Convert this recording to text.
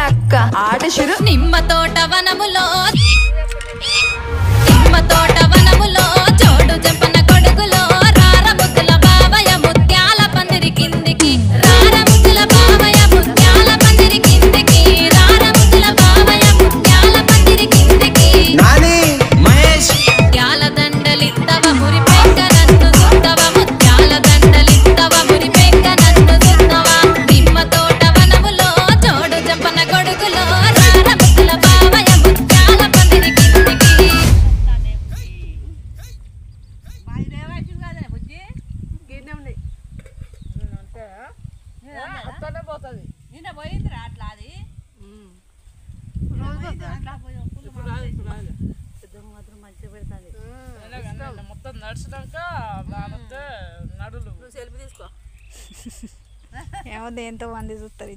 అక్క ఆట షురు నిమ్మ తోట వనములో చోడు జంపన కొడుకులో రార ముద్దుల బావయ్య ముత్యాల పందిరి కిందికి రార ముద్దుల బావయ్య ముత్యాల పందిరి కిందికి రార ముద్దుల బావయ్య ముత్యాల పందిరి కిందికి నాని మహేష్ ముత్యాల దండలిత్తవ మురి పెంక నన్ను సుత్తవ ముత్యాల దండలిత్తవ మురి పెంక నన్ను సుత్తవ నిమ్మ తోట వనములో చోడు జంపన కొడుకులో రార ముద్దుల బావయ్య ముత్యాల పందిరి కిందికి నిన్న పోయిందిరా అట్లా అది మాత్రం మంచిగా పెడతాది మొత్తం నడిచినాక నడులు సెల్ఫీ తీసుకో ఏమో దేంతో మంది చూస్తారు